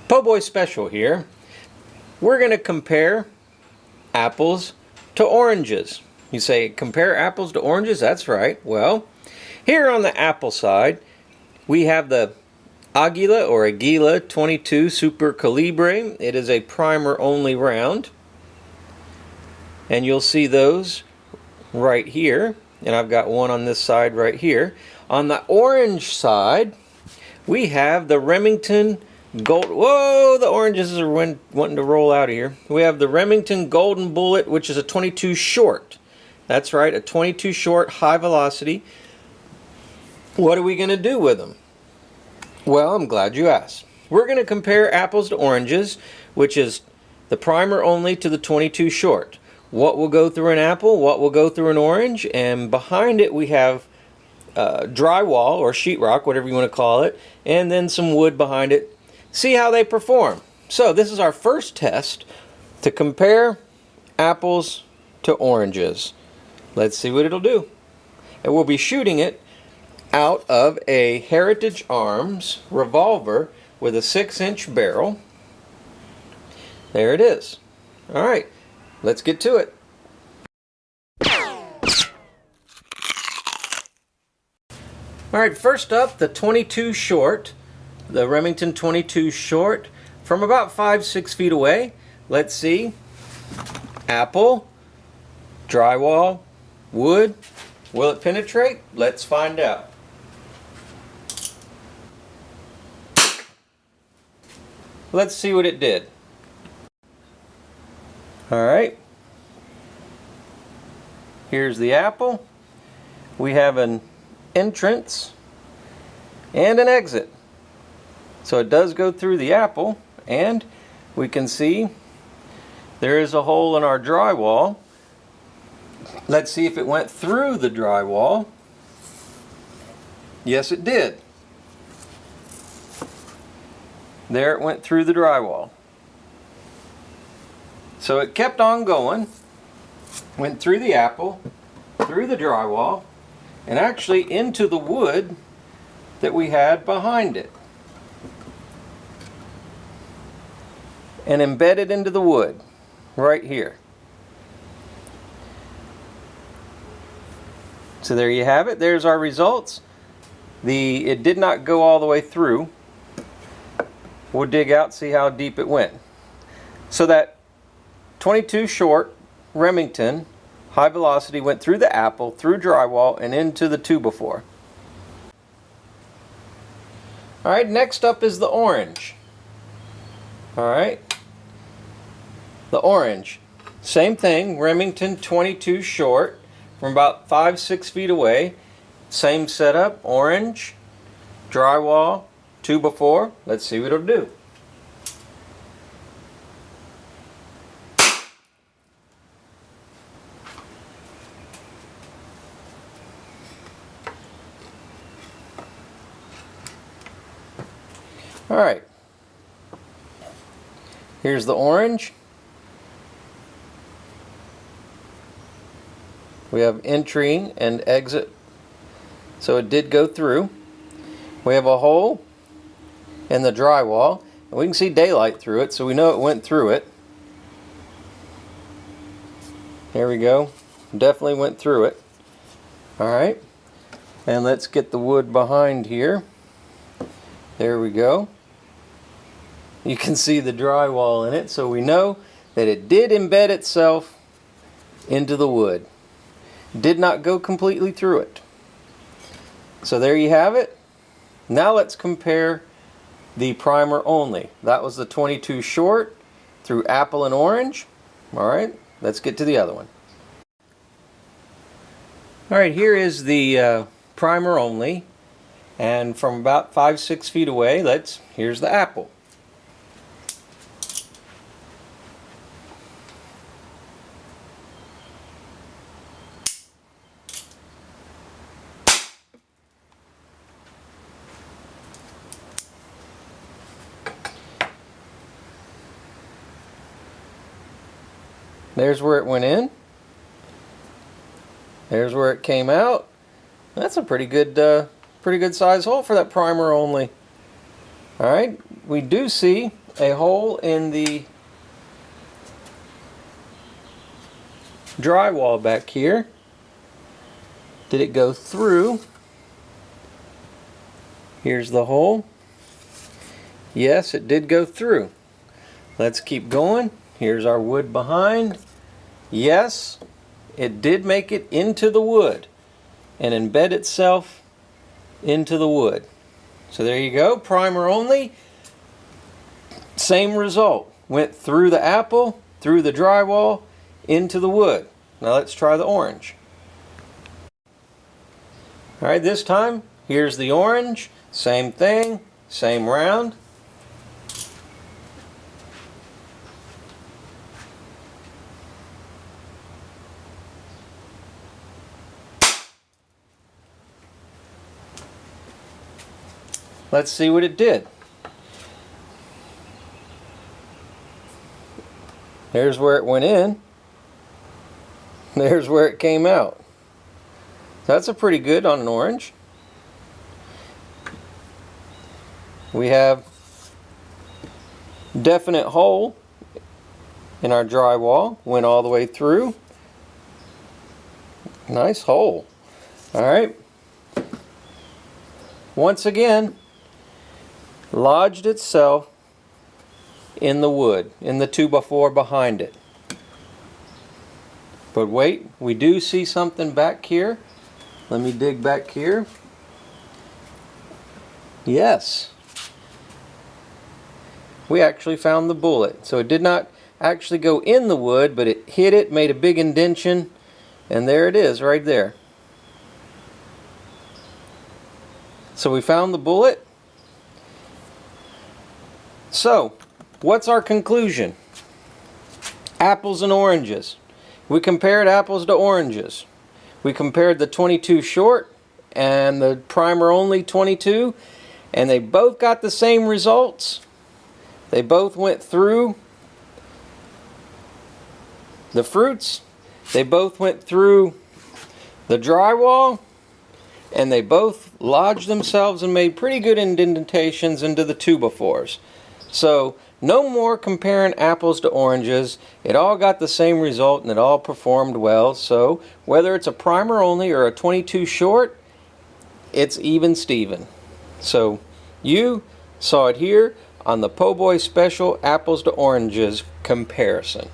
Poboyspecial here. We're going to compare apples to oranges. You say, compare apples to oranges? That's right. Well, here on the apple side, we have the Aguila 22 Super Colibri. It is a primer only round. And you'll see those right here. And I've got one on this side right here. On the orange side, we have the Remington Gold. Whoa, the oranges are wanting to roll out of here. We have the Remington Golden Bullet, which is a 22 short. That's right, a 22 short, high velocity. What are we going to do with them? Well, I'm glad you asked. We're going to compare apples to oranges, which is the primer only to the 22 short. What will go through an apple, what will go through an orange, and behind it we have drywall or sheetrock, whatever you want to call it, and then some wood behind it. See how they perform. So this is our first test to compare apples to oranges. Let's see what it'll do. And we'll be shooting it out of a Heritage Arms revolver with a 6-inch barrel. There it is. Alright, let's get to it. Alright, first up, the 22 short. The Remington 22 short from about 5-6 feet away. Let's see. Apple, drywall, wood. Will it penetrate? Let's find out. Let's see what it did. Alright. Here's the apple. We have an entrance and an exit. So it does go through the apple, and we can see there is a hole in our drywall. Let's see if it went through the drywall. Yes, it did. There it went through the drywall. So it kept on going, went through the apple, through the drywall, and actually into the wood that we had behind it. And embedded into the wood right here. So there you have it. There's our results. It did not go all the way through. We'll dig out, see how deep it went. So that 22 short Remington high velocity went through the apple, through drywall, and into the 2x4. Alright, next up is the orange. Alright. The orange, same thing, Remington 22 short from about 5-6 feet away. Same setup, orange, drywall, 2x4. Let's see what it'll do. Alright, here's the orange. We have entry and exit, so it did go through. We have a hole in the drywall, and we can see daylight through it, so we know it went through it. There we go, definitely went through it. Alright, and let's get the wood behind here. There we go. You can see the drywall in it, so we know that it did embed itself into the wood. Did not go completely through it. So there you have it. Now let's compare the primer only. That was the 22 short through apple and orange. Alright, let's get to the other one. Alright, here is the primer only. And from about 5-6 feet away, here's the apple. There's where it went in. There's where it came out. That's a pretty good size hole for that primer only. Alright, we do see a hole in the drywall back here. Did it go through? Here's the hole. Yes, it did go through. Let's keep going. Here's our wood behind. Yes, it did make it into the wood and embed itself into the wood. So there you go, primer only. Same result. Went through the apple, through the drywall, into the wood. Now let's try the orange. Alright, this time, here's the orange. Same thing, same round. Let's see what it did. There's where it went in. There's where it came out. That's a pretty good on an orange. We have definite hole in our drywall. Went all the way through. Nice hole. Alright. Once again, lodged itself in the wood, in the 2x4 behind it. But wait, we do see something back here. Let me dig back here. Yes. We actually found the bullet. So it did not actually go in the wood, but it hit it, made a big indention, and there it is right there. So we found the bullet. So, what's our conclusion? Apples and oranges. We compared apples to oranges. We compared the 22 short and the primer only 22, and they both got the same results. They both went through the fruits. They both went through the drywall, and they both lodged themselves and made pretty good indentations into the 2x4s. So no more comparing apples to oranges. It all got the same result and it all performed well. So whether it's a primer only or a 22 short, it's even Steven. So you saw it here on the Poboyspecial apples to oranges comparison.